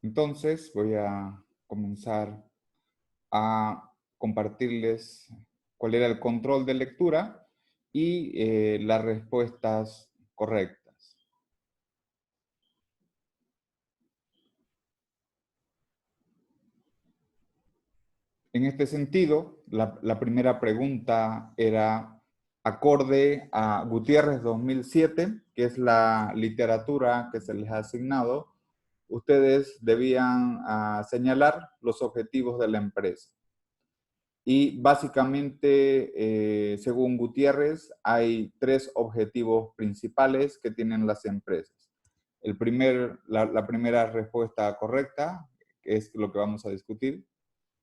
Entonces voy a comenzar a compartirles cuál era el control de lectura y las respuestas correctas. En este sentido, la primera pregunta era acorde a Gutiérrez 2007, que es la literatura que se les ha asignado. Ustedes debían señalar los objetivos de la empresa. Y básicamente, según Gutiérrez, hay tres objetivos principales que tienen las empresas. La primera respuesta correcta, que es lo que vamos a discutir,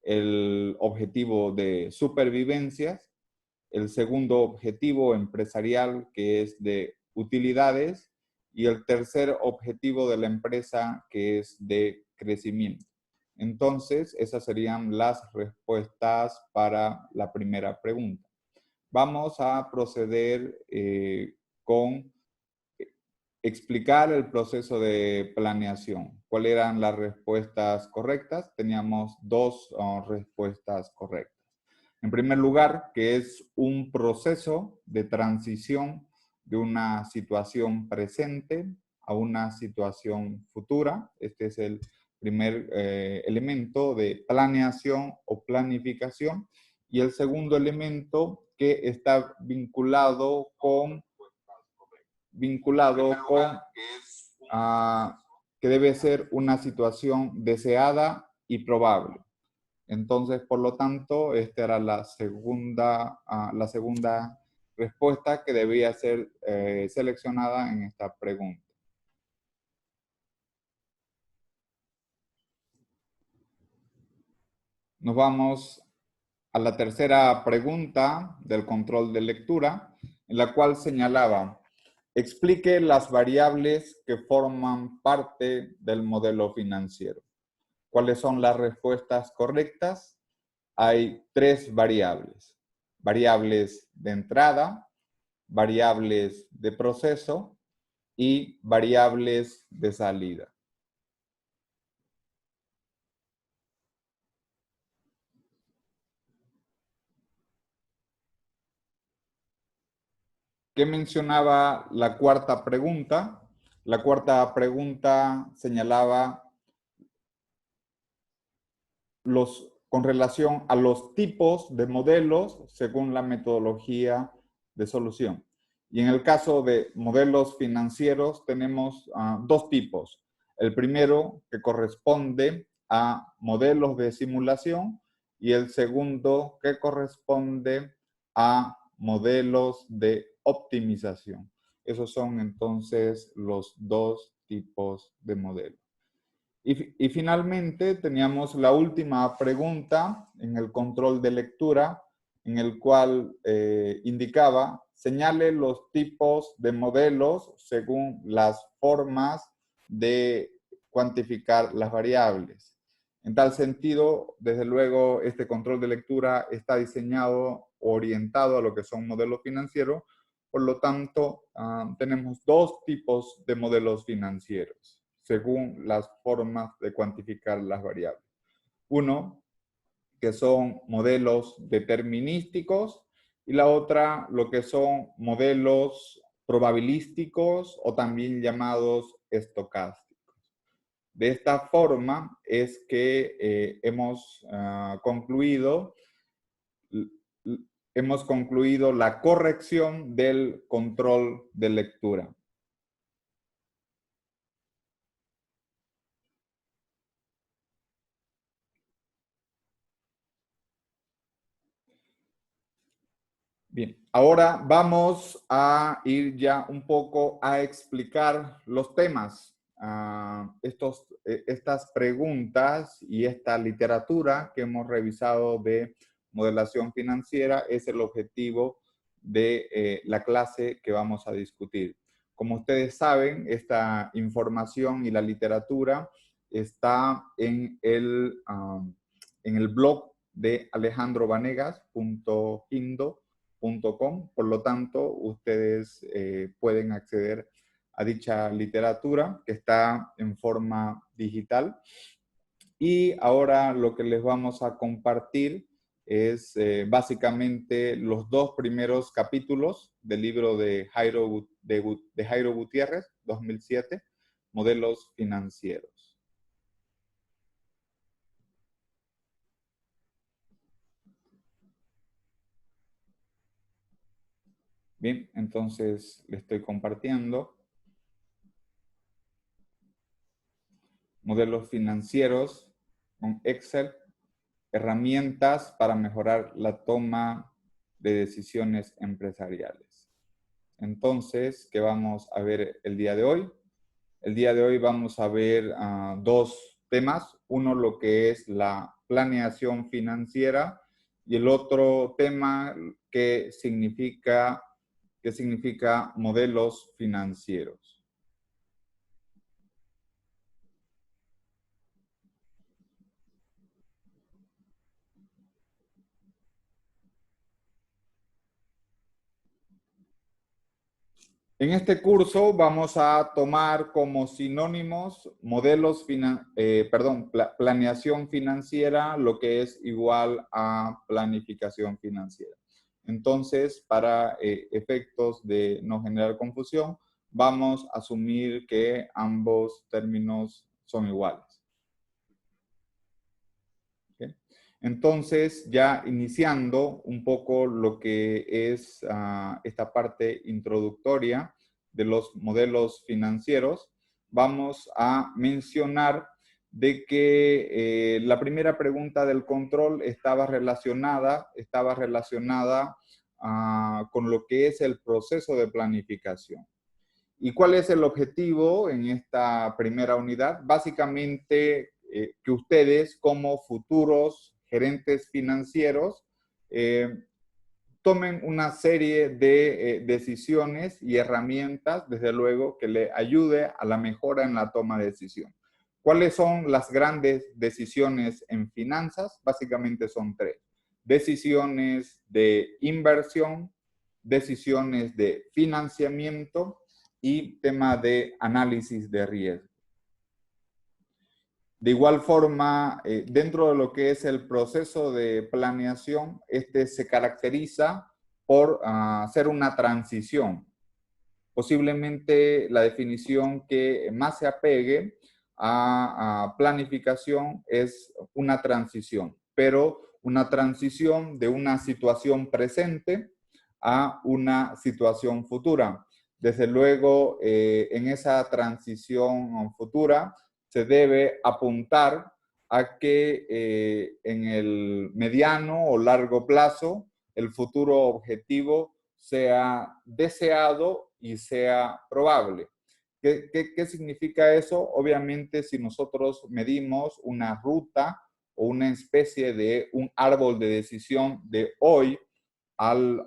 el objetivo de supervivencia, el segundo objetivo empresarial, que es de utilidades, y el tercer objetivo de la empresa, que es de crecimiento. Entonces, esas serían las respuestas para la primera pregunta. Vamos a proceder con explicar el proceso de planeación. ¿Cuáles eran las respuestas correctas? Teníamos dos respuestas correctas. En primer lugar, que es un proceso de transición de una situación presente a una situación futura. Este es el primer elemento de planeación o planificación. Y el segundo elemento que está vinculado con que debe ser una situación deseada y probable. Entonces, por lo tanto, esta era la segunda respuesta que debía ser seleccionada en esta pregunta. Nos vamos a la tercera pregunta del control de lectura, en la cual señalaba: explique las variables que forman parte del modelo financiero. ¿Cuáles son las respuestas correctas? Hay tres variables. Variables de entrada, variables de proceso y variables de salida. ¿Qué mencionaba la cuarta pregunta? La cuarta pregunta señalaba con relación a los tipos de modelos según la metodología de solución. Y en el caso de modelos financieros tenemos dos tipos. El primero, que corresponde a modelos de simulación, y el segundo, que corresponde a modelos de optimización. Esos son entonces los dos tipos de modelos. Y finalmente teníamos la última pregunta en el control de lectura, en el cual indicaba: señale los tipos de modelos según las formas de cuantificar las variables. En tal sentido, desde luego, este control de lectura está diseñado, orientado a lo que son modelos financieros. Por lo tanto, tenemos dos tipos de modelos financieros según las formas de cuantificar las variables. Uno, que son modelos determinísticos, y la otra, lo que son modelos probabilísticos o también llamados estocásticos. De esta forma es que hemos concluido la corrección del control de lectura. Bien, ahora vamos a ir ya un poco a explicar los temas. Estas preguntas y esta literatura que hemos revisado de modelación financiera es el objetivo de la clase que vamos a discutir. Como ustedes saben, esta información y la literatura está en el blog de alejandrovanegas.indo.com. Por lo tanto, ustedes pueden acceder a dicha literatura que está en forma digital. Y ahora lo que les vamos a compartir es básicamente los dos primeros capítulos del libro de Jairo Gutiérrez, 2007, Modelos Financieros. Bien, entonces le estoy compartiendo. Modelos financieros con Excel, herramientas para mejorar la toma de decisiones empresariales. Entonces, ¿qué vamos a ver el día de hoy? El día de hoy vamos a ver dos temas. Uno, lo que es la planeación financiera, y el otro tema que significa modelos financieros. En este curso vamos a tomar como sinónimos planeación financiera, lo que es igual a planificación financiera. Entonces, para efectos de no generar confusión, vamos a asumir que ambos términos son iguales. ¿Okay? Entonces, ya iniciando un poco lo que es esta parte introductoria de los modelos financieros, vamos a mencionar de que la primera pregunta del control estaba relacionada con lo que es el proceso de planificación. ¿Y cuál es el objetivo en esta primera unidad? Básicamente, que ustedes como futuros gerentes financieros tomen una serie de decisiones y herramientas, desde luego, que le ayude a la mejora en la toma de decisión. ¿Cuáles son las grandes decisiones en finanzas? Básicamente son tres. Decisiones de inversión, decisiones de financiamiento y tema de análisis de riesgo. De igual forma, dentro de lo que es el proceso de planeación, este se caracteriza por ser una transición. Posiblemente la definición que más se apegue a planificación es una transición, pero una transición de una situación presente a una situación futura. Desde luego, en esa transición futura se debe apuntar a que en el mediano o largo plazo el futuro objetivo sea deseado y sea probable. ¿Qué significa eso? Obviamente, si nosotros medimos una ruta o una especie de un árbol de decisión de hoy al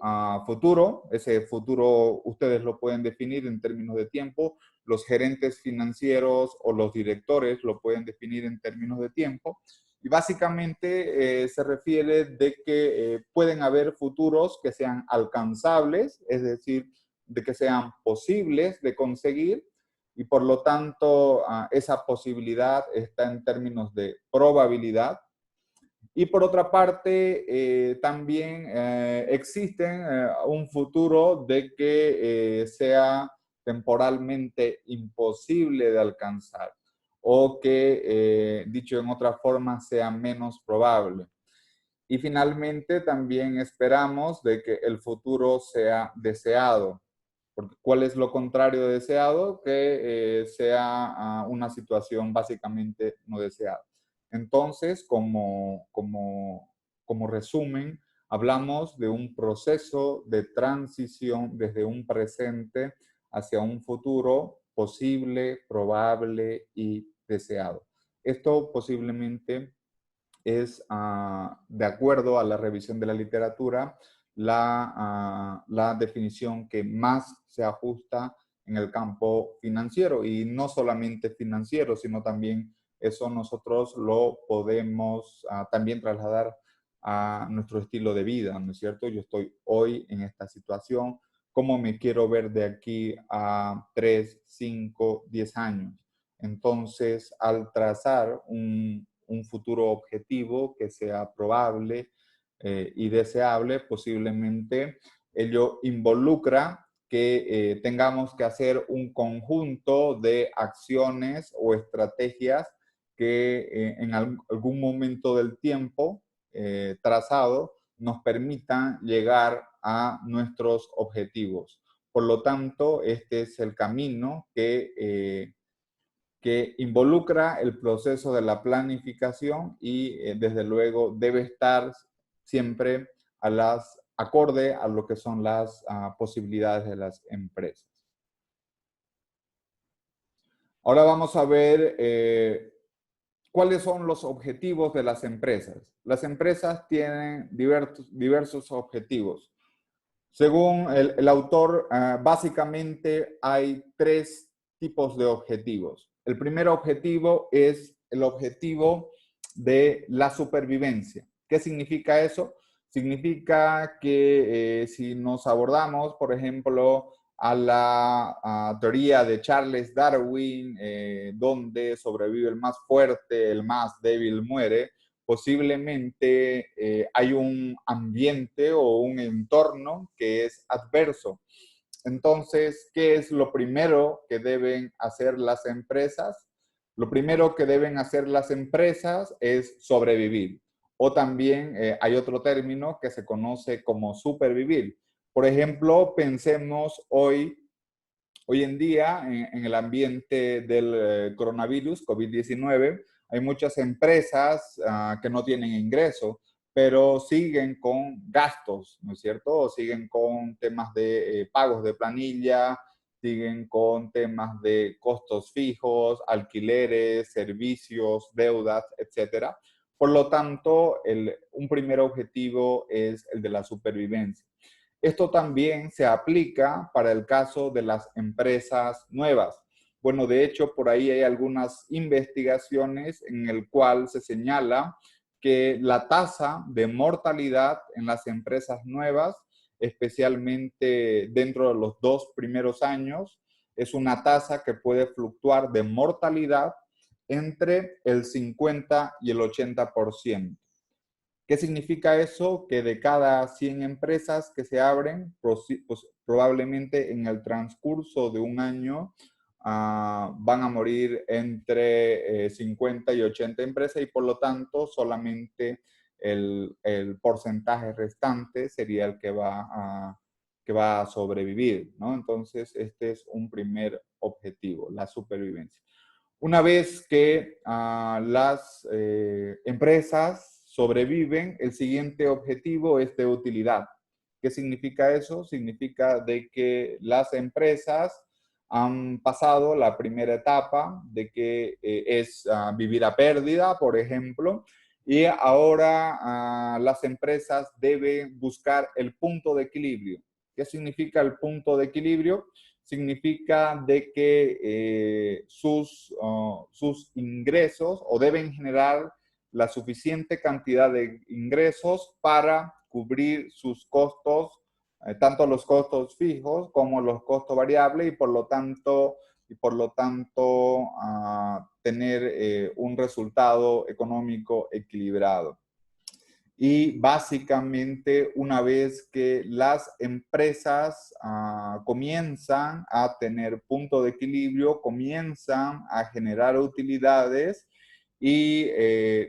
futuro, ese futuro ustedes lo pueden definir en términos de tiempo, los gerentes financieros o los directores lo pueden definir en términos de tiempo, y básicamente se refiere de que pueden haber futuros que sean alcanzables, es decir, de que sean posibles de conseguir, y por lo tanto esa posibilidad está en términos de probabilidad. Y por otra parte, también existen un futuro de que sea temporalmente imposible de alcanzar, o que, dicho en otra forma, sea menos probable. Y finalmente también esperamos de que el futuro sea deseado. Porque ¿cuál es lo contrario de deseado? Que sea una situación básicamente no deseada. Entonces, como resumen, hablamos de un proceso de transición desde un presente hacia un futuro posible, probable y deseado. Esto posiblemente es, de acuerdo a la revisión de la literatura, la definición que más se ajusta en el campo financiero, y no solamente financiero, sino también eso nosotros lo podemos también trasladar a nuestro estilo de vida, ¿no es cierto? Yo estoy hoy en esta situación, cómo me quiero ver de aquí a 3, 5, 10 años. Entonces, al trazar un futuro objetivo que sea probable y deseable, posiblemente ello involucra que tengamos que hacer un conjunto de acciones o estrategias que en algún momento del tiempo trazado nos permitan llegar a nuestros objetivos. Por lo tanto, este es el camino que involucra el proceso de la planificación y desde luego debe estar siempre acorde a lo que son las posibilidades de las empresas. Ahora vamos a ver cuáles son los objetivos de las empresas. Las empresas tienen diversos objetivos. Según el autor, básicamente hay 3 tipos de objetivos. El primer objetivo es el objetivo de la supervivencia. ¿Qué significa eso? Significa que si nos abordamos, por ejemplo, a la teoría de Charles Darwin, donde sobrevive el más fuerte, el más débil muere, posiblemente hay un ambiente o un entorno que es adverso. Entonces, ¿qué es lo primero que deben hacer las empresas? Lo primero que deben hacer las empresas es sobrevivir. O también hay otro término que se conoce como supervivir. Por ejemplo, pensemos hoy en día, en el ambiente del coronavirus, COVID-19, hay muchas empresas que no tienen ingreso, pero siguen con gastos, ¿no es cierto? O siguen con temas de pagos de planilla, siguen con temas de costos fijos, alquileres, servicios, deudas, etcétera. Por lo tanto, un primer objetivo es el de la supervivencia. Esto también se aplica para el caso de las empresas nuevas. Bueno, de hecho, por ahí hay algunas investigaciones en el cual se señala que la tasa de mortalidad en las empresas nuevas, especialmente dentro de los 2 primeros años, es una tasa que puede fluctuar de mortalidad entre el 50 y el 80%. ¿Qué significa eso? Que de cada 100 empresas que se abren, pues, probablemente en el transcurso de un año van a morir entre 50 y 80 empresas y por lo tanto solamente el porcentaje restante sería el que va a sobrevivir, ¿no? Entonces, este es un primer objetivo, la supervivencia. Una vez que las empresas sobreviven, el siguiente objetivo es de utilidad. ¿Qué significa eso? Significa de que las empresas han pasado la primera etapa de que es vivir a pérdida, por ejemplo, y ahora las empresas deben buscar el punto de equilibrio. ¿Qué significa el punto de equilibrio? Significa de que sus ingresos o deben generar la suficiente cantidad de ingresos para cubrir sus costos, tanto los costos fijos como los costos variables y por lo tanto tener un resultado económico equilibrado. Y básicamente una vez que las empresas comienzan a tener punto de equilibrio, comienzan a generar utilidades y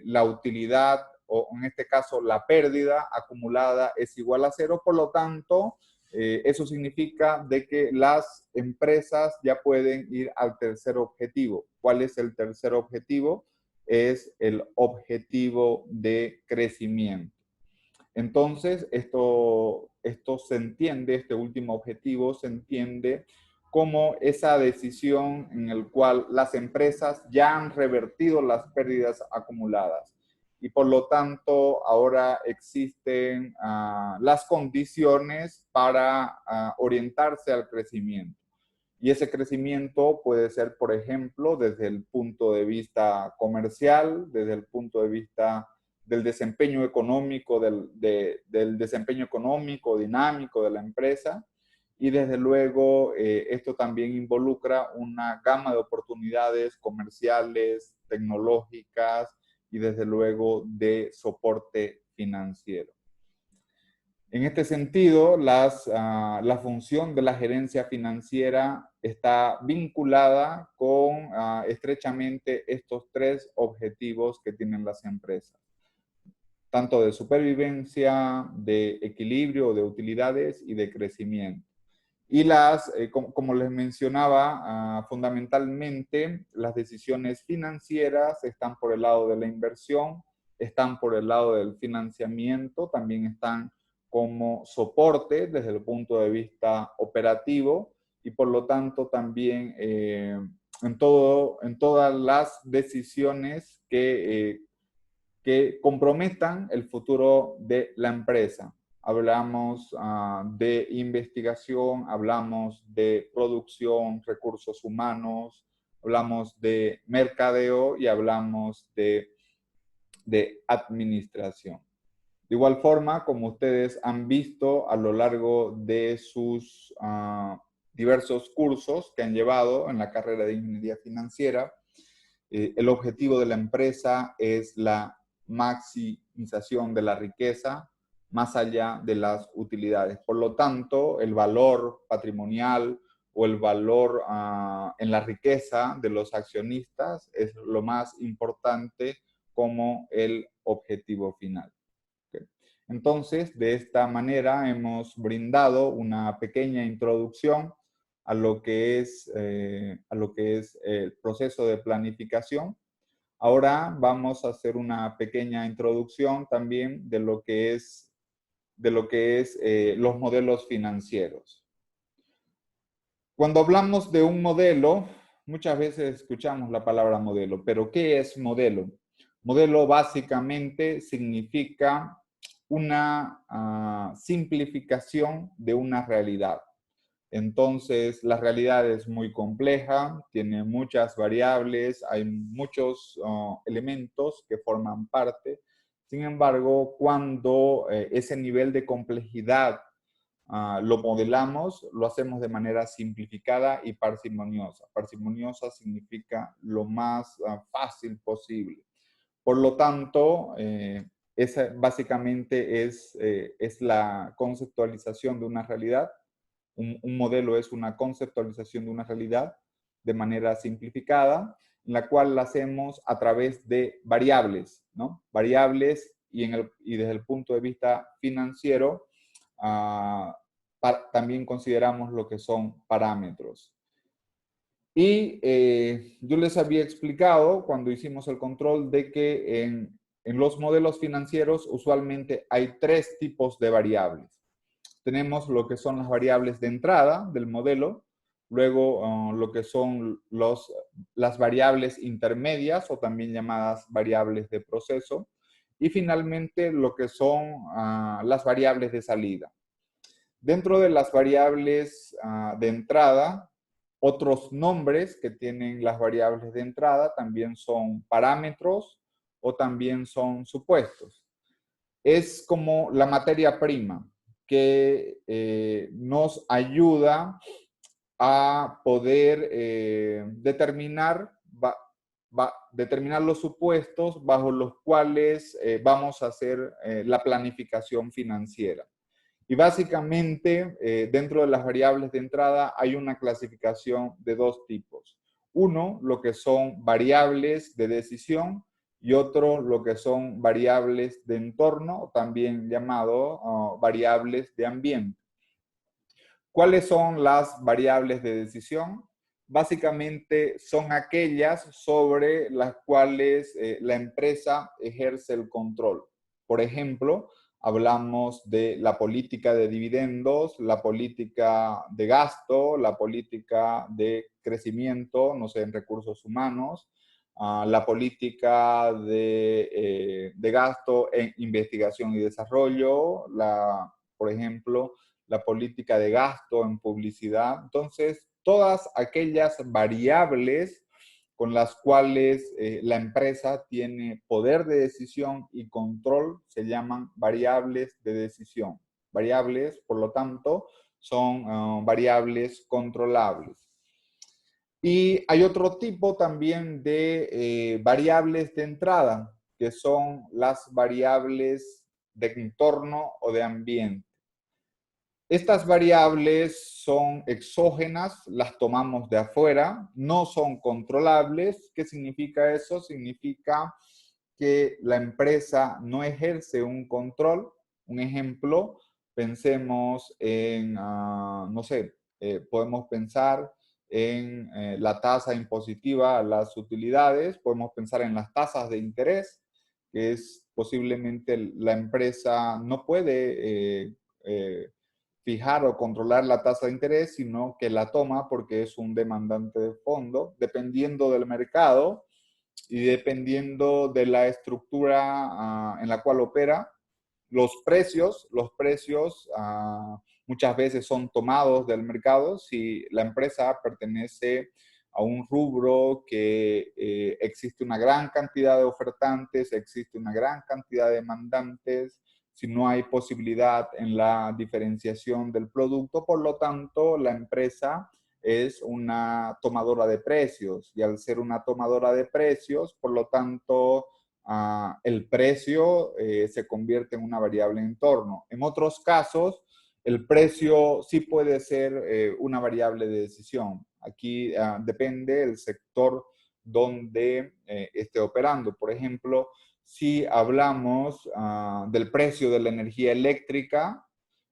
la utilidad, o en este caso la pérdida acumulada es igual a 0, por lo tanto, eso significa de que las empresas ya pueden ir al tercer objetivo. ¿Cuál es el tercer objetivo? Es el objetivo de crecimiento. Entonces, esto se entiende, este último objetivo se entiende como esa decisión en la cual las empresas ya han revertido las pérdidas acumuladas y por lo tanto ahora existen las condiciones para orientarse al crecimiento. Y ese crecimiento puede ser, por ejemplo, desde el punto de vista comercial, desde el punto de vista del desempeño económico, del desempeño económico dinámico de la empresa, y desde luego esto también involucra una gama de oportunidades comerciales, tecnológicas y desde luego de soporte financiero. En este sentido, la función de la gerencia financiera está vinculada con estrechamente estos tres objetivos que tienen las empresas, tanto de supervivencia, de equilibrio, de utilidades y de crecimiento. Y como les mencionaba, fundamentalmente las decisiones financieras están por el lado de la inversión, están por el lado del financiamiento, también están como soporte desde el punto de vista operativo y por lo tanto también en todas las decisiones que comprometan el futuro de la empresa. Hablamos de investigación, hablamos de producción, recursos humanos, hablamos de mercadeo y hablamos de administración. De igual forma, como ustedes han visto a lo largo de sus diversos cursos que han llevado en la carrera de Ingeniería Financiera, el objetivo de la empresa es la maximización de la riqueza más allá de las utilidades. Por lo tanto, el valor patrimonial o el valor en la riqueza de los accionistas es lo más importante como el objetivo final. ¿Okay? Entonces, de esta manera hemos brindado una pequeña introducción a lo que es el proceso de planificación. Ahora vamos a hacer una pequeña introducción también de lo que es los modelos financieros. Cuando hablamos de un modelo, muchas veces escuchamos la palabra modelo, pero ¿qué es modelo? Modelo básicamente significa una simplificación de una realidad. Entonces, la realidad es muy compleja, tiene muchas variables, hay muchos elementos que forman parte. Sin embargo, cuando ese nivel de complejidad lo modelamos, lo hacemos de manera simplificada y parsimoniosa. Parsimoniosa significa lo más fácil posible. Por lo tanto, esa básicamente es la conceptualización de una realidad. Un modelo es una conceptualización de una realidad de manera simplificada, en la cual la hacemos a través de variables, ¿no? Variables y desde el punto de vista financiero, también consideramos lo que son parámetros. Y yo les había explicado cuando hicimos el control de que en los modelos financieros usualmente hay tres tipos de variables. Tenemos lo que son las variables de entrada del modelo, luego lo que son las variables intermedias o también llamadas variables de proceso, y finalmente lo que son las variables de salida. Dentro de las variables de entrada, otros nombres que tienen las variables de entrada también son parámetros o también son supuestos. Es como la materia prima que nos ayuda a poder determinar los supuestos bajo los cuales vamos a hacer la planificación financiera. Y básicamente, dentro de las variables de entrada hay una clasificación de dos tipos. Uno, lo que son variables de decisión, y otro, lo que son variables de entorno, también llamado variables de ambiente. ¿Cuáles son las variables de decisión? Básicamente son aquellas sobre las cuales la empresa ejerce el control. Por ejemplo, hablamos de la política de dividendos, la política de gasto, la política de crecimiento, no sé, en recursos humanos, la política de gasto en investigación y desarrollo, por ejemplo, la política de gasto en publicidad. Entonces, todas aquellas variables con las cuales la empresa tiene poder de decisión y control se llaman variables de decisión. Variables, por lo tanto, son variables controlables. Y hay otro tipo también de variables de entrada, que son las variables de entorno o de ambiente. Estas variables son exógenas, las tomamos de afuera, no son controlables. ¿Qué significa eso? Significa que la empresa no ejerce un control. Un ejemplo, pensemos en, no sé, podemos pensar en la tasa impositiva a las utilidades, podemos pensar en las tasas de interés, que es posiblemente la empresa no puede fijar o controlar la tasa de interés, sino que la toma porque es un demandante de fondo, dependiendo del mercado y dependiendo de la estructura en la cual opera. Los precios muchas veces son tomados del mercado si la empresa pertenece a un rubro que existe una gran cantidad de ofertantes, existe una gran cantidad de demandantes, si no hay posibilidad en la diferenciación del producto, por lo tanto, la empresa es una tomadora de precios y al ser una tomadora de precios, por lo tanto, el precio se convierte en una variable en entorno. En otros casos, el precio sí puede ser una variable de decisión. Aquí depende del sector donde esté operando. Por ejemplo, si hablamos del precio de la energía eléctrica,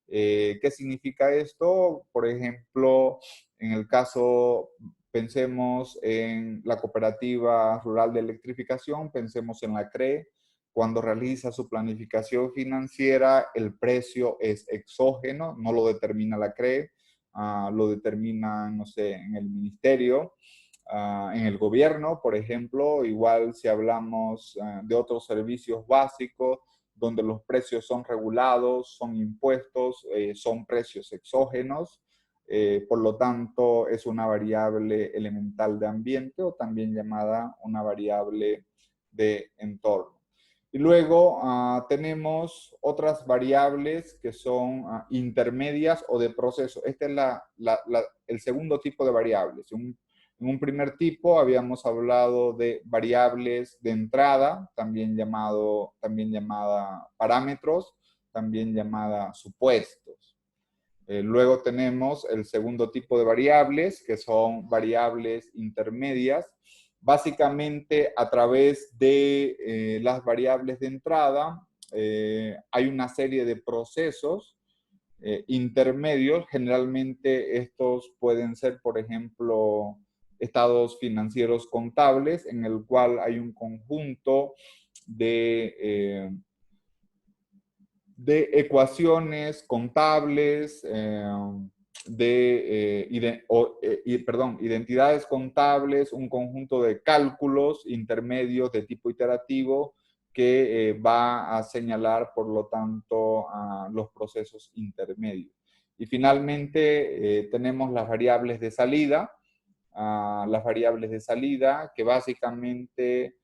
¿qué significa esto? Por ejemplo, en el caso, pensemos en la Cooperativa Rural de Electrificación, pensemos en la CRE. Cuando realiza su planificación financiera, el precio es exógeno, no lo determina la CRE, lo determina, no sé, en el ministerio. En el gobierno, por ejemplo, igual si hablamos de otros servicios básicos, donde los precios son regulados, son impuestos, son precios exógenos, por lo tanto es una variable elemental de ambiente o también llamada una variable de entorno. Y luego tenemos otras variables que son intermedias o de proceso. Este es el segundo tipo de variables. En un primer tipo habíamos hablado de variables de entrada, también llamada parámetros, también llamada supuestos. Luego tenemos el segundo tipo de variables, que son variables intermedias. Básicamente, a través de las variables de entrada, hay una serie de procesos intermedios. Generalmente estos pueden ser, por ejemplo, estados financieros contables, en el cual hay un conjunto de ecuaciones contables, identidades contables, un conjunto de cálculos intermedios de tipo iterativo que va a señalar, por lo tanto, los procesos intermedios. Y finalmente tenemos las variables de salida, que básicamente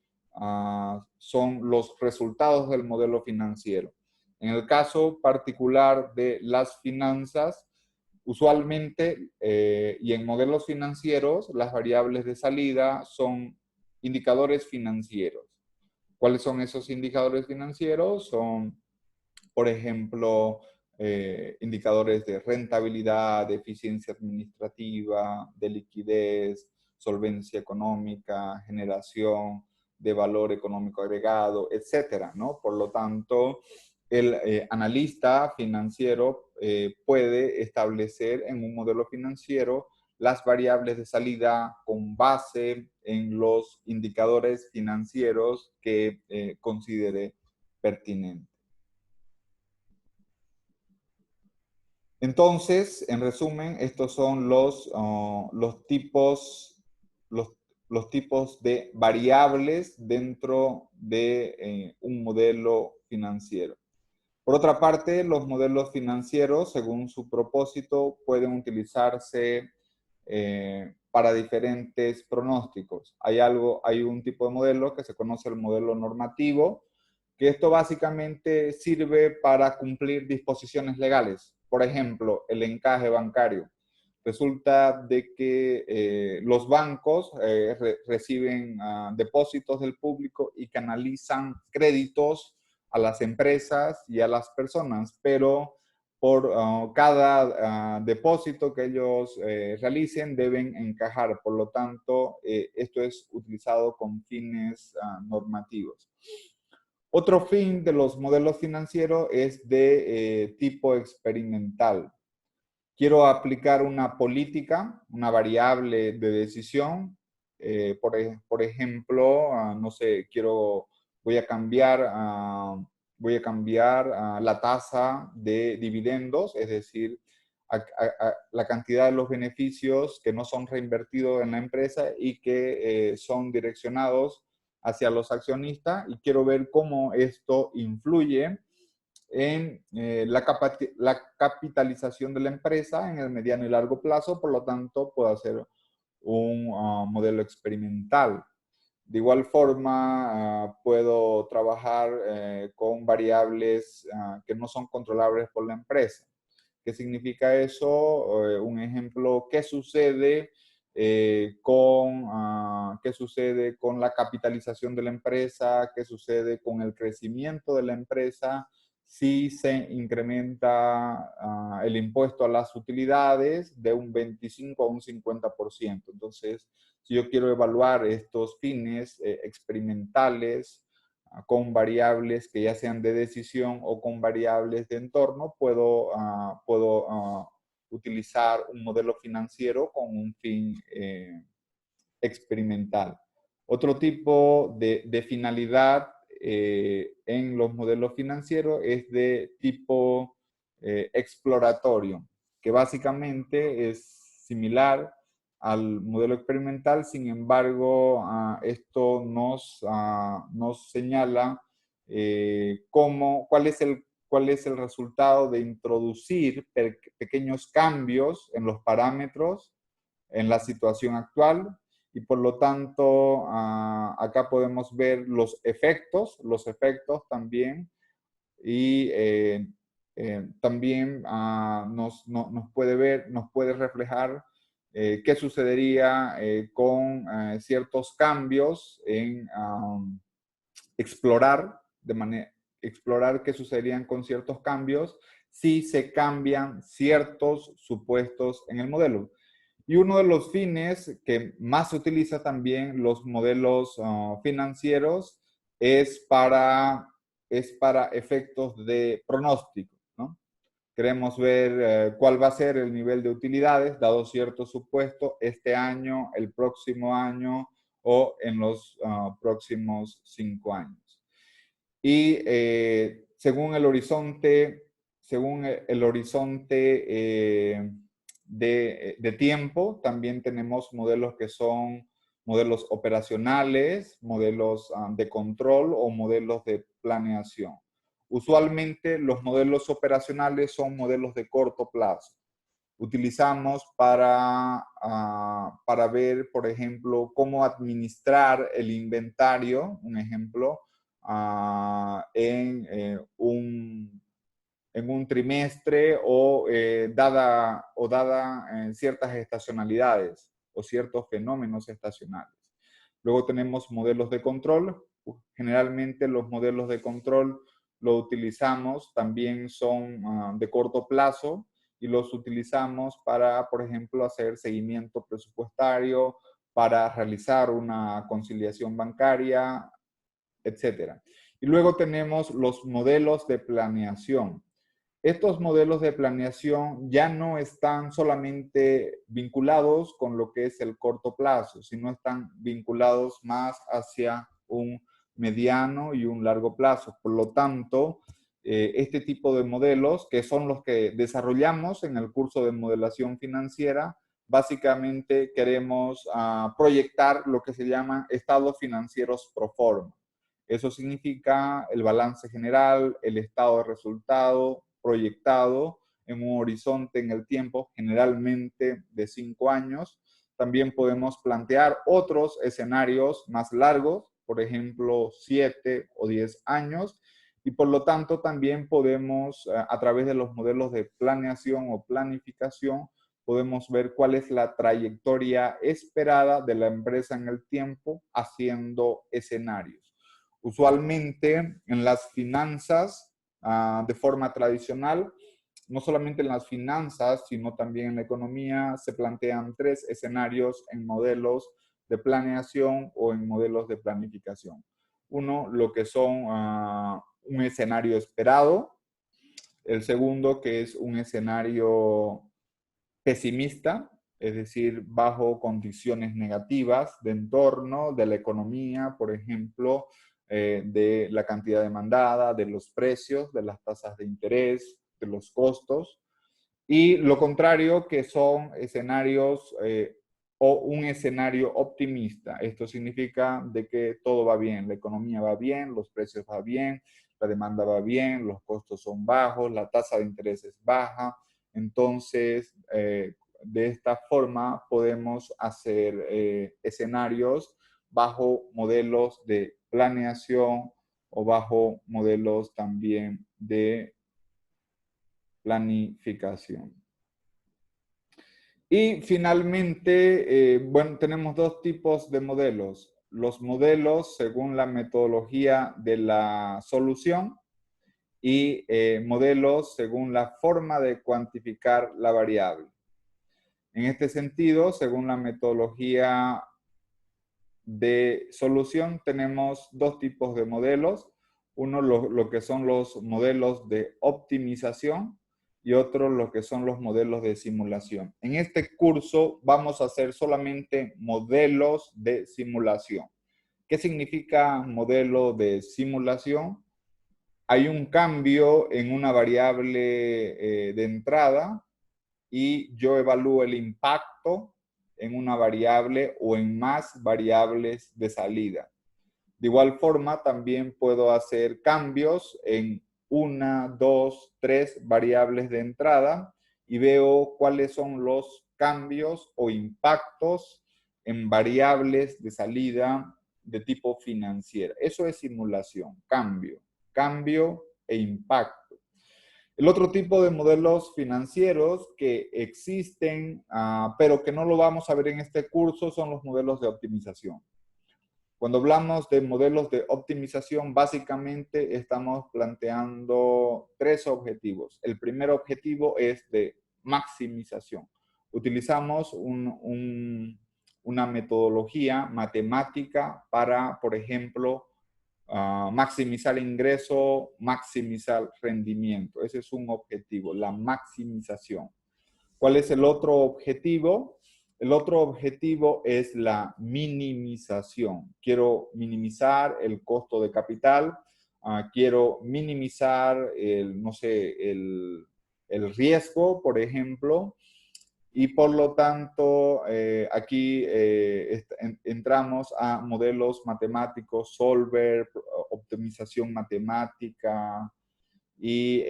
son los resultados del modelo financiero. En el caso particular de las finanzas, usualmente y en modelos financieros, las variables de salida son indicadores financieros. ¿Cuáles son esos indicadores financieros? Son, por ejemplo, indicadores de rentabilidad, de eficiencia administrativa, de liquidez, solvencia económica, generación de valor económico agregado, etcétera, ¿no? Por lo tanto, el analista financiero puede establecer en un modelo financiero las variables de salida con base en los indicadores financieros que considere pertinentes. Entonces, en resumen, estos son los tipos de variables dentro de un modelo financiero. Por otra parte, los modelos financieros, según su propósito, pueden utilizarse para diferentes pronósticos. Hay un tipo de modelo que se conoce el modelo normativo, que esto básicamente sirve para cumplir disposiciones legales. Por ejemplo, el encaje bancario. Resulta de que los bancos reciben depósitos del público y canalizan créditos a las empresas y a las personas, pero por cada depósito que ellos realicen deben encajar. Por lo tanto, esto es utilizado con fines normativos. Otro fin de los modelos financieros es de tipo experimental. Quiero aplicar una política, una variable de decisión. Por ejemplo, no sé, voy a cambiar, la tasa de dividendos, es decir, la cantidad de los beneficios que no son reinvertidos en la empresa y que son direccionados hacia los accionistas, y quiero ver cómo esto influye en la capitalización de la empresa en el mediano y largo plazo. Por lo tanto, puedo hacer un modelo experimental. De igual forma, puedo trabajar con variables que no son controlables por la empresa. ¿Qué significa eso? Un ejemplo, ¿qué sucede qué sucede con la capitalización de la empresa? ¿Qué sucede con el crecimiento de la empresa si se incrementa el impuesto a las utilidades de un 25 a un 50%? Entonces, si yo quiero evaluar estos fines experimentales con variables que ya sean de decisión o con variables de entorno, puedo utilizar un modelo financiero con un fin experimental. Otro tipo de finalidad en los modelos financieros es de tipo exploratorio, que básicamente es similar al modelo experimental. Sin embargo, esto nos señala cuál es el resultado de introducir pequeños cambios en los parámetros en la situación actual, y por lo tanto acá podemos ver los efectos también, y también nos puede reflejar qué sucedería con ciertos cambios en explorar explorar qué sucederían con ciertos cambios si se cambian ciertos supuestos en el modelo. Y uno de los fines que más se utiliza también los modelos financieros es para efectos de pronóstico, ¿no? Queremos ver cuál va a ser el nivel de utilidades dado cierto supuesto este año, el próximo año o en los próximos 5 años. Y según el horizonte de tiempo, también tenemos modelos que son modelos operacionales, modelos de control o modelos de planeación. Usualmente los modelos operacionales son modelos de corto plazo. Utilizamos para ver, por ejemplo, cómo administrar el inventario, un ejemplo, en un trimestre dada ciertas estacionalidades o ciertos fenómenos estacionales. Luego tenemos modelos de control. Generalmente los modelos de control lo utilizamos, también son de corto plazo, y los utilizamos para, por ejemplo, hacer seguimiento presupuestario, para realizar una conciliación bancaria, etcétera. Y luego tenemos los modelos de planeación. Estos modelos de planeación ya no están solamente vinculados con lo que es el corto plazo, sino están vinculados más hacia un mediano y un largo plazo. Por lo tanto, este tipo de modelos, que son los que desarrollamos en el curso de modelación financiera, básicamente queremos proyectar lo que se llama estados financieros pro forma. Eso significa el balance general, el estado de resultado proyectado en un horizonte en el tiempo, generalmente de 5 años. También podemos plantear otros escenarios más largos, por ejemplo, 7 o 10 años. Y por lo tanto también podemos, a través de los modelos de planeación o planificación, podemos ver cuál es la trayectoria esperada de la empresa en el tiempo haciendo escenarios. Usualmente en las finanzas, de forma tradicional, no solamente en las finanzas, sino también en la economía, se plantean tres escenarios en modelos de planeación o en modelos de planificación. Uno, lo que son un escenario esperado. El segundo, que es un escenario pesimista, es decir, bajo condiciones negativas de entorno, de la economía, por ejemplo, de la cantidad demandada, de los precios, de las tasas de interés, de los costos. Y lo contrario, que son escenarios o un escenario optimista. Esto significa de que todo va bien, la economía va bien, los precios van bien, la demanda va bien, los costos son bajos, la tasa de interés es baja. Entonces, de esta forma podemos hacer escenarios bajo modelos de planeación o bajo modelos también de planificación. Y finalmente, bueno, tenemos dos tipos de modelos. Los modelos según la metodología de la solución y modelos según la forma de cuantificar la variable. En este sentido, según la metodología de solución, tenemos dos tipos de modelos. Uno, lo que son los modelos de optimización y otro, lo que son los modelos de simulación. En este curso vamos a hacer solamente modelos de simulación. ¿Qué significa modelo de simulación? Hay un cambio en una variable de entrada y yo evalúo el impacto en una variable o en más variables de salida. De igual forma, también puedo hacer cambios en una, dos, tres variables de entrada y veo cuáles son los cambios o impactos en variables de salida de tipo financiera. Eso es simulación, cambio e impacto. El otro tipo de modelos financieros que existen, pero que no lo vamos a ver en este curso, son los modelos de optimización. Cuando hablamos de modelos de optimización, básicamente estamos planteando tres objetivos. El primer objetivo es de maximización. Utilizamos una metodología matemática para, por ejemplo, maximizar ingreso, maximizar rendimiento. Ese es un objetivo, la maximización. ¿Cuál es el otro objetivo? El otro objetivo es la minimización. Quiero minimizar el costo de capital, quiero minimizar no sé, el riesgo, por ejemplo, y por lo tanto, aquí entramos a modelos matemáticos, solver, optimización matemática, y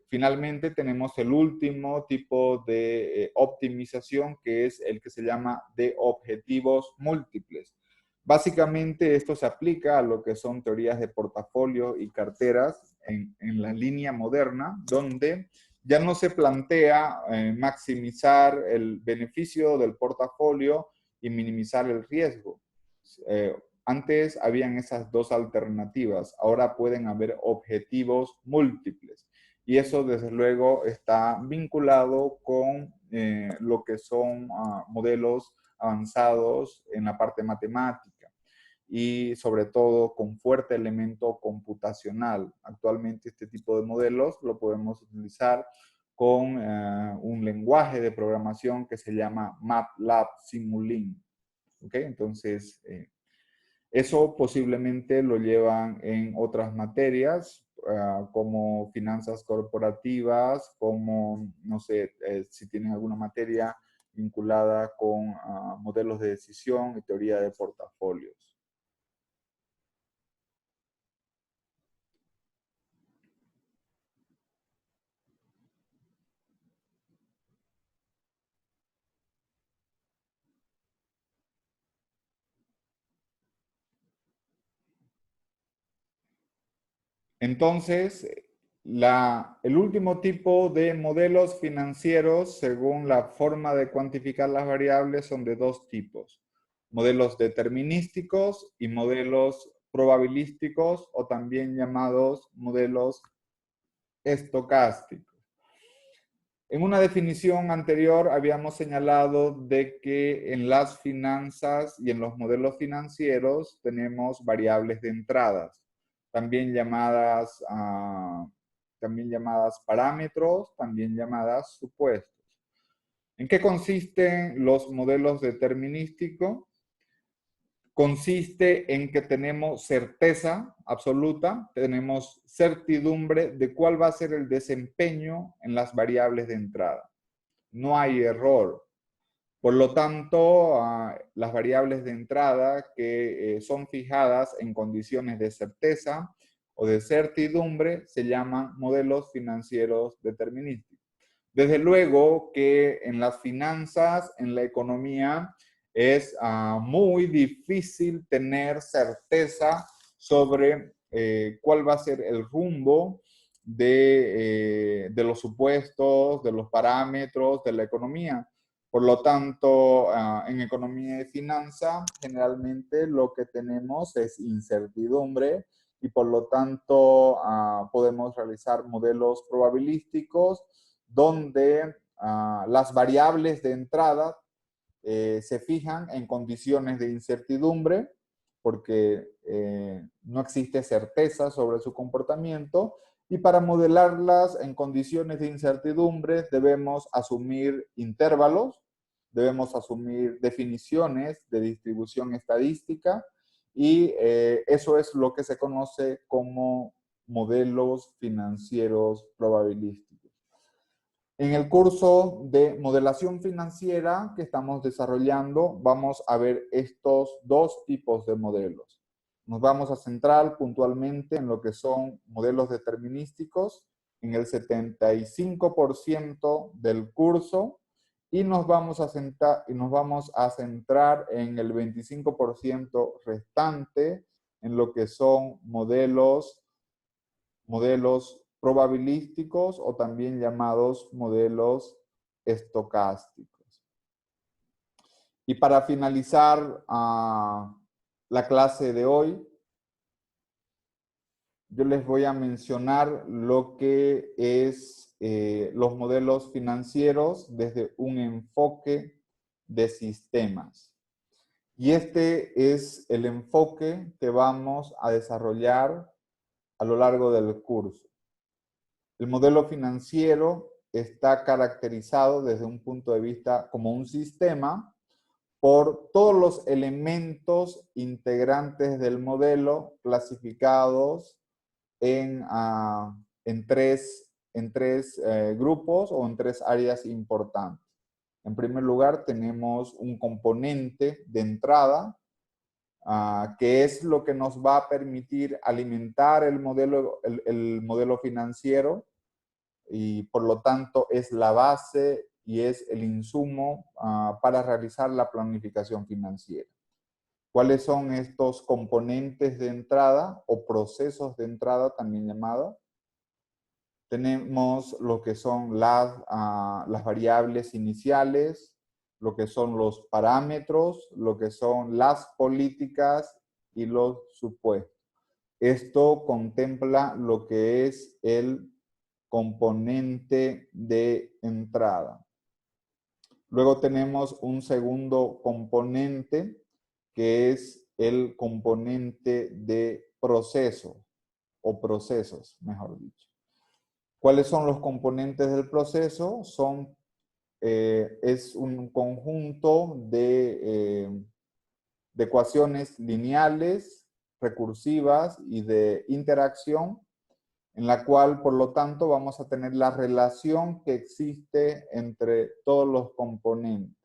finalmente tenemos el último tipo de optimización, que es el que se llama de objetivos múltiples. Básicamente esto se aplica a lo que son teorías de portafolio y carteras en la línea moderna, donde ya no se plantea maximizar el beneficio del portafolio y minimizar el riesgo. Antes habían esas dos alternativas, ahora pueden haber objetivos múltiples. Y eso desde luego está vinculado con lo que son modelos avanzados en la parte matemática y sobre todo con fuerte elemento computacional. Actualmente este tipo de modelos lo podemos utilizar con un lenguaje de programación que se llama MATLAB Simulink. ¿Okay? Entonces, eso posiblemente lo llevan en otras materias, como finanzas corporativas, como, no sé, si tienen alguna materia vinculada con modelos de decisión y teoría de portafolios. Entonces, el último tipo de modelos financieros, según la forma de cuantificar las variables, son de dos tipos. Modelos determinísticos y modelos probabilísticos, o también llamados modelos estocásticos. En una definición anterior habíamos señalado de que en las finanzas y en los modelos financieros tenemos variables de entradas, también llamadas parámetros, también llamadas supuestos. ¿En qué consisten los modelos determinísticos? Consiste en que tenemos certeza absoluta, tenemos certidumbre de cuál va a ser el desempeño en las variables de entrada. No hay error. Por lo tanto, las variables de entrada que son fijadas en condiciones de certeza o de certidumbre se llaman modelos financieros determinísticos. Desde luego que en las finanzas, en la economía, es muy difícil tener certeza sobre cuál va a ser el rumbo de los supuestos, de los parámetros de la economía. Por lo tanto, en economía y finanza, generalmente lo que tenemos es incertidumbre y por lo tanto podemos realizar modelos probabilísticos donde las variables de entrada se fijan en condiciones de incertidumbre, porque no existe certeza sobre su comportamiento, y para modelarlas en condiciones de incertidumbre debemos asumir intervalos, debemos asumir definiciones de distribución estadística, y eso es lo que se conoce como modelos financieros probabilísticos. En el curso de modelación financiera que estamos desarrollando, vamos a ver estos dos tipos de modelos. Nos vamos a centrar puntualmente en lo que son modelos determinísticos en el 75% del curso y nos vamos a centrar en el 25% restante en lo que son modelos probabilísticos o también llamados modelos estocásticos. Y para finalizar la clase de hoy, yo les voy a mencionar lo que es los modelos financieros desde un enfoque de sistemas. Y este es el enfoque que vamos a desarrollar a lo largo del curso. El modelo financiero está caracterizado desde un punto de vista como un sistema por todos los elementos integrantes del modelo clasificados en tres grupos o en tres áreas importantes. En primer lugar, tenemos un componente de entrada, que es lo que nos va a permitir alimentar el modelo financiero, y por lo tanto es la base y es el insumo para realizar la planificación financiera. ¿Cuáles son estos componentes de entrada o procesos de entrada también llamados? Tenemos lo que son las variables iniciales, lo que son los parámetros, lo que son las políticas y los supuestos. Esto contempla lo que es el componente de entrada. Luego tenemos un segundo componente que es el componente de proceso o procesos, mejor dicho. ¿Cuáles son los componentes del proceso? Es un conjunto de ecuaciones lineales, recursivas y de interacción, en la cual, por lo tanto, vamos a tener la relación que existe entre todos los componentes.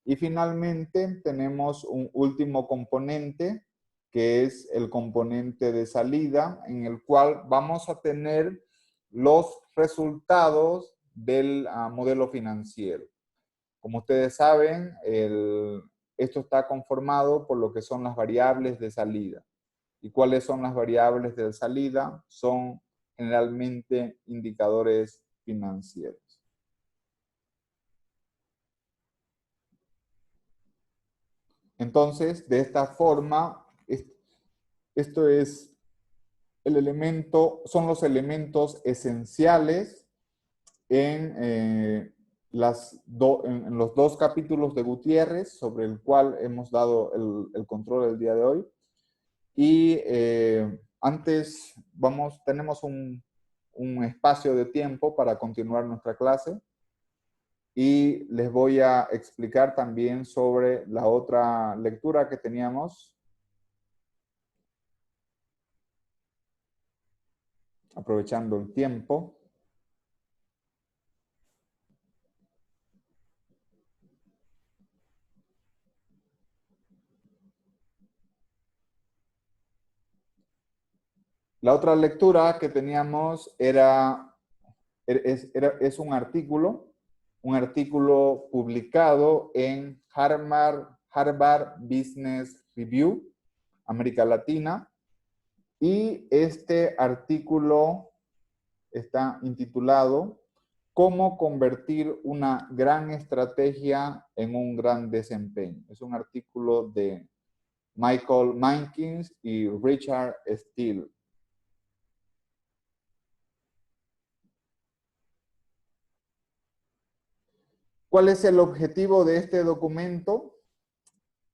Y finalmente tenemos un último componente, que es el componente de salida, en el cual vamos a tener los resultados del modelo financiero. Como ustedes saben, esto está conformado por lo que son las variables de salida. ¿Y cuáles son las variables de salida? Son generalmente indicadores financieros. Entonces, de esta forma, esto es el elemento, son los elementos esenciales en, en los dos capítulos de Gutiérrez, sobre el cual hemos dado el control el día de hoy. Y antes tenemos un espacio de tiempo para continuar nuestra clase. Y les voy a explicar también sobre la otra lectura que teníamos. Aprovechando el tiempo. La otra lectura que teníamos es un artículo publicado en Harvard Business Review, América Latina, y este artículo está intitulado ¿Cómo convertir una gran estrategia en un gran desempeño? Es un artículo de Michael Minkins y Richard Steele. ¿Cuál es el objetivo de este documento?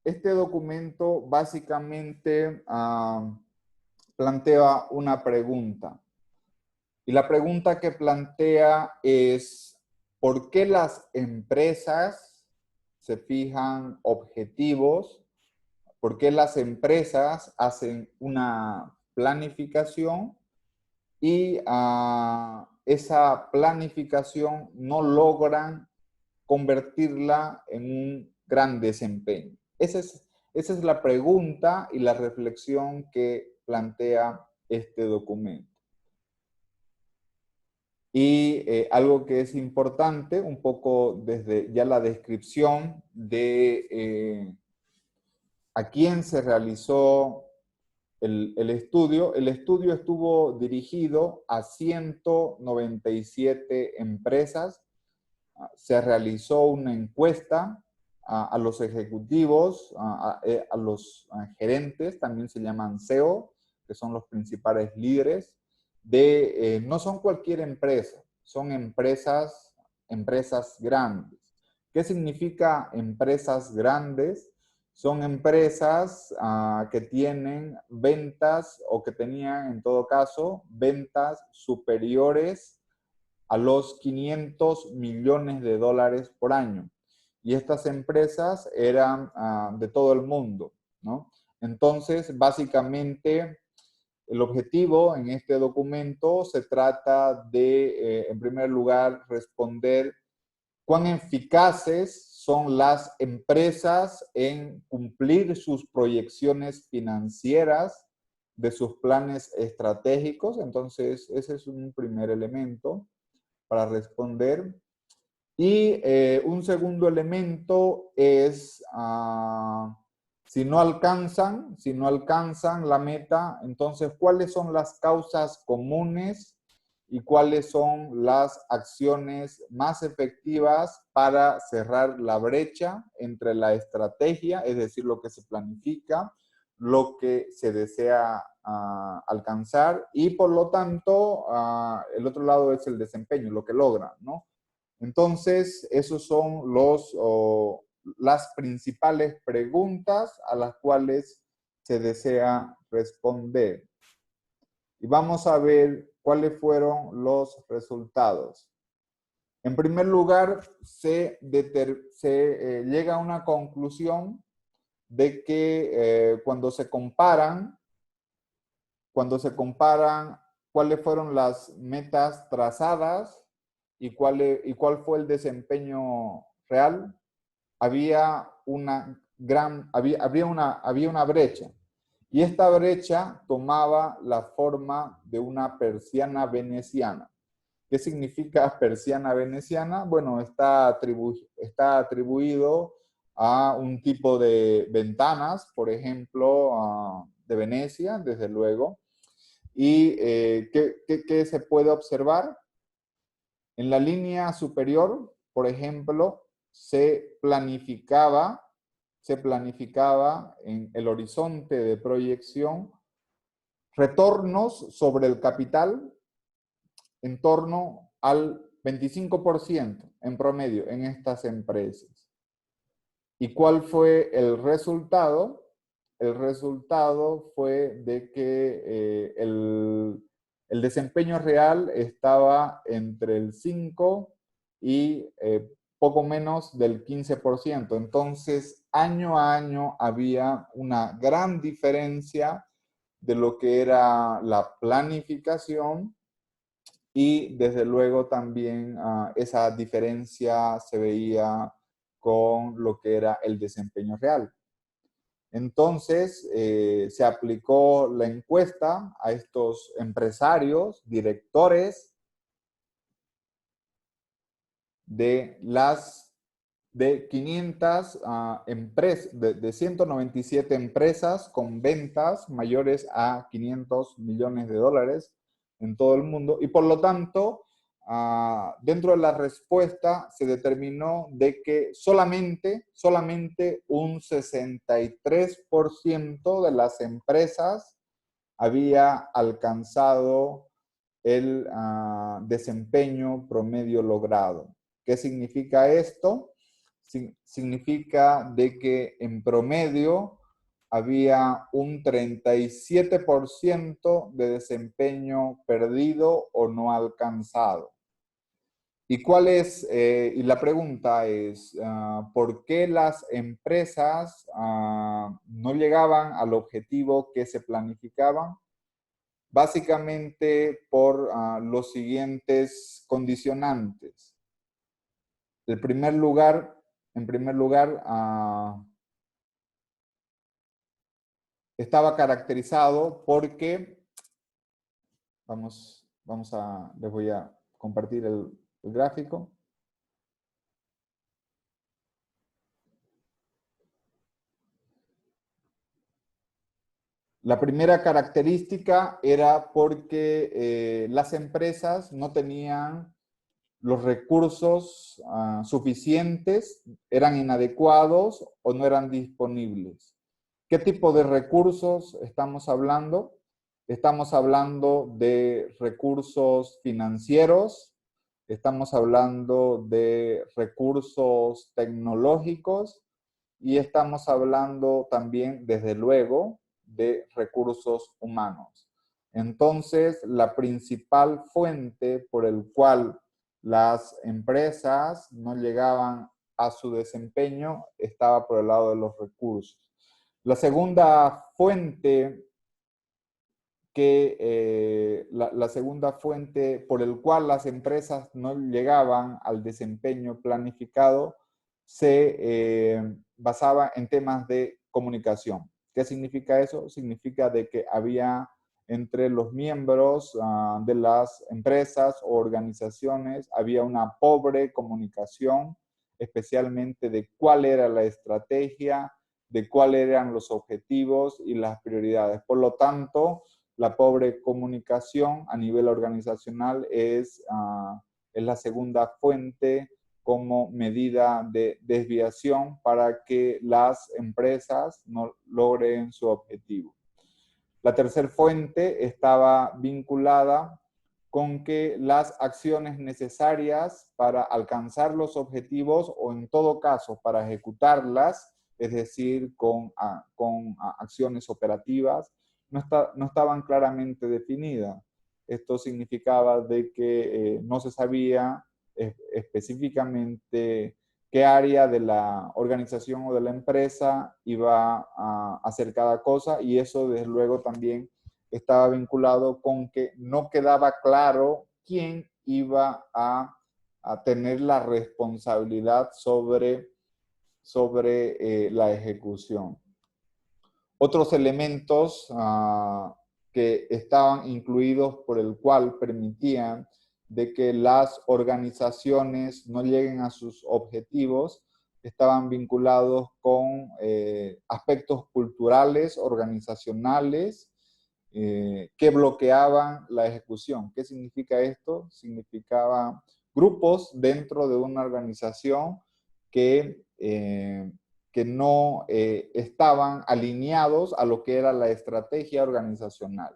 Este documento básicamente plantea una pregunta. Y la pregunta que plantea es, ¿por qué las empresas se fijan objetivos? ¿Por qué las empresas hacen una planificación y esa planificación no logran convertirla en un gran desempeño? Esa es la pregunta y la reflexión que plantea este documento. Y algo que es importante, un poco desde ya la descripción de a quién se realizó el estudio. El estudio estuvo dirigido a 197 empresas. Se realizó una encuesta a los ejecutivos, a los gerentes, también se llaman CEO, que son los principales líderes, no son cualquier empresa, son empresas grandes. ¿Qué significa empresas grandes? Son empresas que tienen ventas o que tenían en todo caso ventas superiores a los 500 millones de dólares por año. Y estas empresas eran de todo el mundo, ¿no? Entonces, básicamente, el objetivo en este documento se trata de, en primer lugar, responder cuán eficaces son las empresas en cumplir sus proyecciones financieras de sus planes estratégicos. Entonces, ese es un primer elemento para responder. Y un segundo elemento es si no alcanzan la meta, entonces cuáles son las causas comunes y cuáles son las acciones más efectivas para cerrar la brecha entre la estrategia, es decir, lo que se planifica, lo que se desea alcanzar y por lo tanto el otro lado es el desempeño, lo que logran, ¿no? Entonces, esos son las principales preguntas a las cuales se desea responder. Y vamos a ver cuáles fueron los resultados. En primer lugar, se llega a una conclusión de que cuando se comparan cuáles fueron las metas trazadas y cuál fue el desempeño real, había una brecha. Y esta brecha tomaba la forma de una persiana veneciana. ¿Qué significa persiana veneciana? Bueno, está atribuido a un tipo de ventanas, por ejemplo, de Venecia, desde luego. ¿Y qué se puede observar? En la línea superior, por ejemplo, se planificaba en el horizonte de proyección retornos sobre el capital en torno al 25% en promedio en estas empresas. ¿Y cuál fue el resultado? El resultado fue de que el desempeño real estaba entre el 5 y poco menos del 15%. Entonces, año a año había una gran diferencia de lo que era la planificación y desde luego también esa diferencia se veía con lo que era el desempeño real. Entonces, se aplicó la encuesta a estos empresarios, directores de 500 empresas, de 197 empresas con ventas mayores a 500 millones de dólares en todo el mundo. Y por lo tanto, dentro de la respuesta se determinó de que solamente un 63% de las empresas había alcanzado el desempeño promedio logrado. ¿Qué significa esto? Significa de que en promedio había un 37% de desempeño perdido o no alcanzado. ¿Y cuál es? Y la pregunta es, ¿por qué las empresas no llegaban al objetivo que se planificaban? Básicamente por los siguientes condicionantes. En primer lugar, estaba caracterizado porque, les voy a compartir el gráfico. La primera característica era porque las empresas no tenían los recursos suficientes, eran inadecuados o no eran disponibles. ¿Qué tipo de recursos estamos hablando? Estamos hablando de recursos financieros, estamos hablando de recursos tecnológicos y estamos hablando también, desde luego, de recursos humanos. Entonces, la principal fuente por el cual las empresas no llegaban a su desempeño estaba por el lado de los recursos. La segunda fuente la segunda fuente por el cual las empresas no llegaban al desempeño planificado se basaba en temas de comunicación. ¿Qué significa eso? Significa de que había entre los miembros de las empresas o organizaciones, había una pobre comunicación, especialmente de cuál era la estrategia, de cuáles eran los objetivos y las prioridades. Por lo tanto, la pobre comunicación a nivel organizacional es la segunda fuente como medida de desviación para que las empresas no logren su objetivo. La tercera fuente estaba vinculada con que las acciones necesarias para alcanzar los objetivos o en todo caso para ejecutarlas, es decir, con acciones operativas, no estaban claramente definidas. Esto significaba de que no se sabía específicamente qué área de la organización o de la empresa iba a hacer cada cosa y eso desde luego también estaba vinculado con que no quedaba claro quién iba a tener la responsabilidad sobre la ejecución. Otros elementos que estaban incluidos por el cual permitían de que las organizaciones no lleguen a sus objetivos estaban vinculados con aspectos culturales, organizacionales, que bloqueaban la ejecución. ¿Qué significa esto? Significaba grupos dentro de una organización que no estaban alineados a lo que era la estrategia organizacional.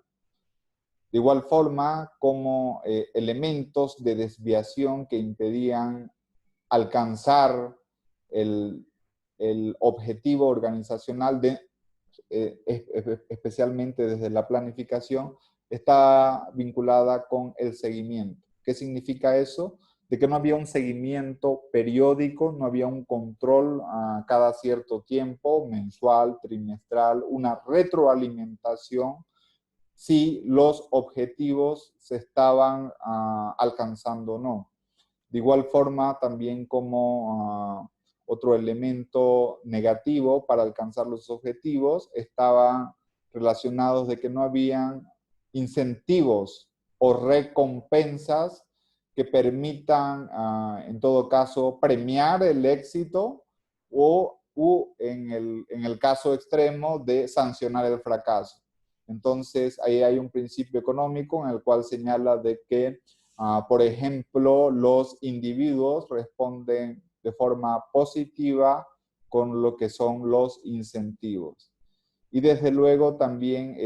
De igual forma, como elementos de desviación que impedían alcanzar el, el objetivo organizacional, especialmente desde la planificación, está vinculada con el seguimiento. ¿Qué significa eso? De que no había un seguimiento periódico, no había un control a cada cierto tiempo, mensual, trimestral, una retroalimentación si los objetivos se estaban alcanzando o no. De igual forma, también como otro elemento negativo para alcanzar los objetivos, estaban relacionados de que no habían incentivos o recompensas que permitan, en todo caso, premiar el éxito o en el caso extremo de sancionar el fracaso. Entonces, ahí hay un principio económico en el cual señala de que, por ejemplo, los individuos responden de forma positiva con lo que son los incentivos. Y desde luego también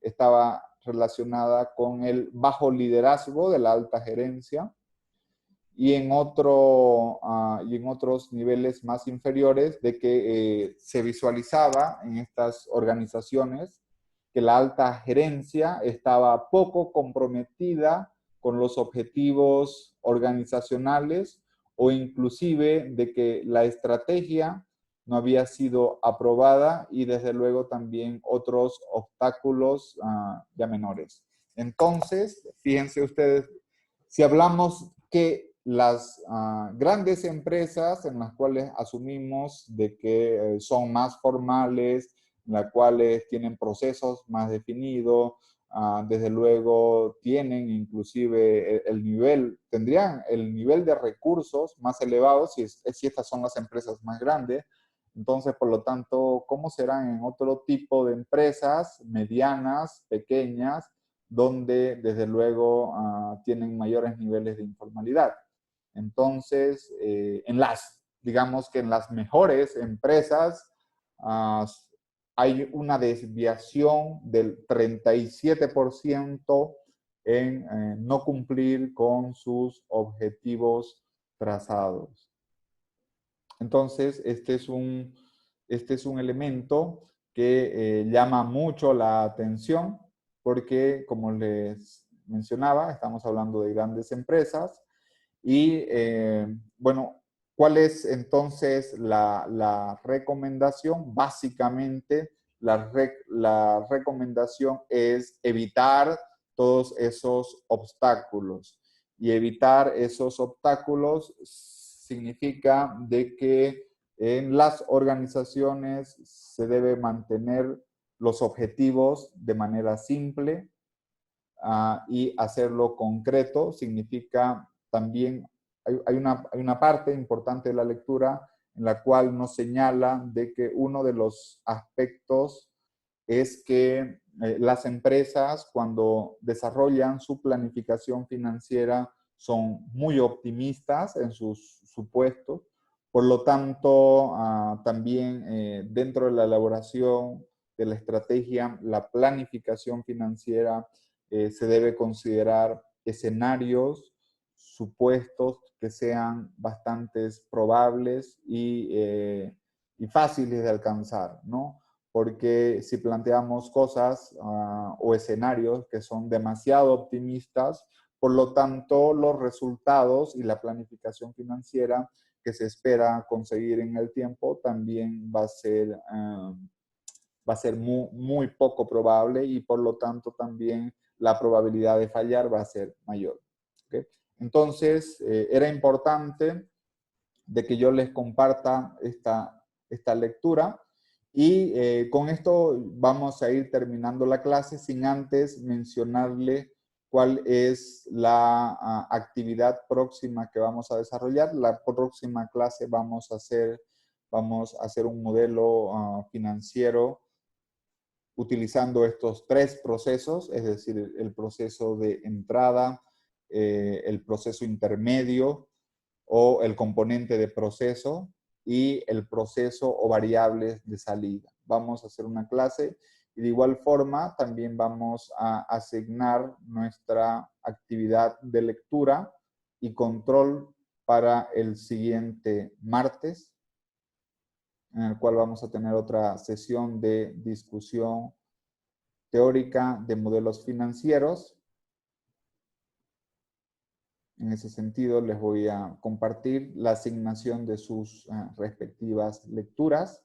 estaba relacionada con el bajo liderazgo de la alta gerencia y en otros niveles más inferiores de que se visualizaba en estas organizaciones que la alta gerencia estaba poco comprometida con los objetivos organizacionales o inclusive de que la estrategia no había sido aprobada y desde luego también otros obstáculos ya menores. Entonces, fíjense ustedes, si hablamos que las grandes empresas en las cuales asumimos de que son más formales, en las cuales tienen procesos más definidos, desde luego tienen inclusive tendrían el nivel de recursos más elevado si estas son las empresas más grandes. Entonces, por lo tanto, ¿cómo serán en otro tipo de empresas medianas, pequeñas, donde desde luego tienen mayores niveles de informalidad? Entonces, digamos que en las mejores empresas hay una desviación del 37% en no cumplir con sus objetivos trazados. Entonces, este es un elemento que llama mucho la atención porque, como les mencionaba, estamos hablando de grandes empresas y, bueno, ¿cuál es entonces la recomendación? Básicamente, la recomendación es evitar todos esos obstáculos. Y evitar esos obstáculos significa de que en las organizaciones se debe mantener los objetivos de manera simple y hacerlo concreto. Significa también, hay una parte importante de la lectura en la cual nos señala de que uno de los aspectos es que las empresas cuando desarrollan su planificación financiera son muy optimistas en sus supuestos. Por lo tanto, también dentro de la elaboración de la estrategia, la planificación financiera se debe considerar escenarios, supuestos que sean bastante probables y fáciles de alcanzar, ¿no? Porque si planteamos cosas o escenarios que son demasiado optimistas, por lo tanto, los resultados y la planificación financiera que se espera conseguir en el tiempo también va a ser muy, muy poco probable y por lo tanto también la probabilidad de fallar va a ser mayor. ¿Okay? Entonces, era importante de que yo les comparta esta lectura y con esto vamos a ir terminando la clase sin antes mencionarle cuál es la actividad próxima que vamos a desarrollar. La próxima clase vamos a hacer un modelo financiero utilizando estos tres procesos, es decir, el proceso de entrada, el proceso intermedio o el componente de proceso y el proceso o variables de salida. Vamos a hacer una clase y de igual forma también vamos a asignar nuestra actividad de lectura y control para el siguiente martes, en el cual vamos a tener otra sesión de discusión teórica de modelos financieros. En ese sentido, les voy a compartir la asignación de sus respectivas lecturas.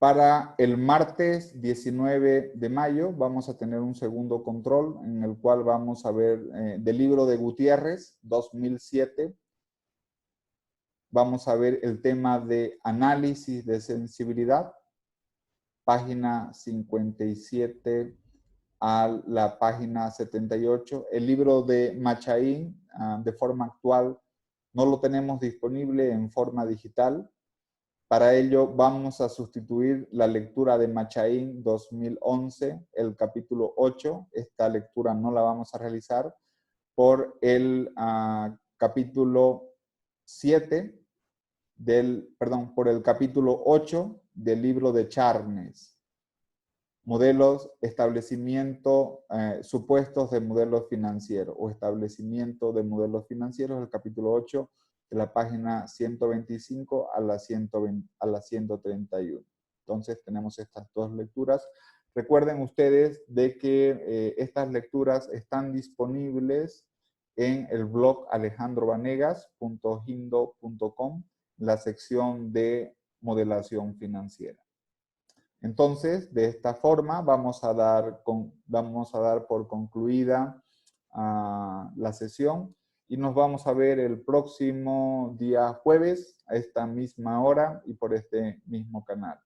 Para el martes 19 de mayo vamos a tener un segundo control en el cual vamos a ver del libro de Gutiérrez, 2007. Vamos a ver el tema de análisis de sensibilidad, página 57 a la página 78. El libro de Machain, de forma actual, no lo tenemos disponible en forma digital. Para ello vamos a sustituir la lectura de Machain 2011, el capítulo 8. Esta lectura no la vamos a realizar por el capítulo 7 por el capítulo 8 del libro de Charnes. Modelos, establecimiento, supuestos de modelos financieros o establecimiento de modelos financieros, el capítulo 8 de la página 125 a la 131. Entonces tenemos estas dos lecturas. Recuerden ustedes de que estas lecturas están disponibles en el blog alejandrovanegas.hindo.com, la sección de modelación financiera. Entonces, de esta forma vamos a dar por concluida la sesión y nos vamos a ver el próximo día jueves a esta misma hora y por este mismo canal.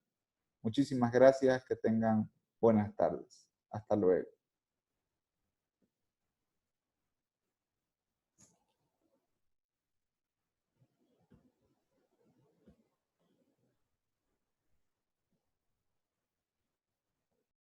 Muchísimas gracias, que tengan buenas tardes. Hasta luego.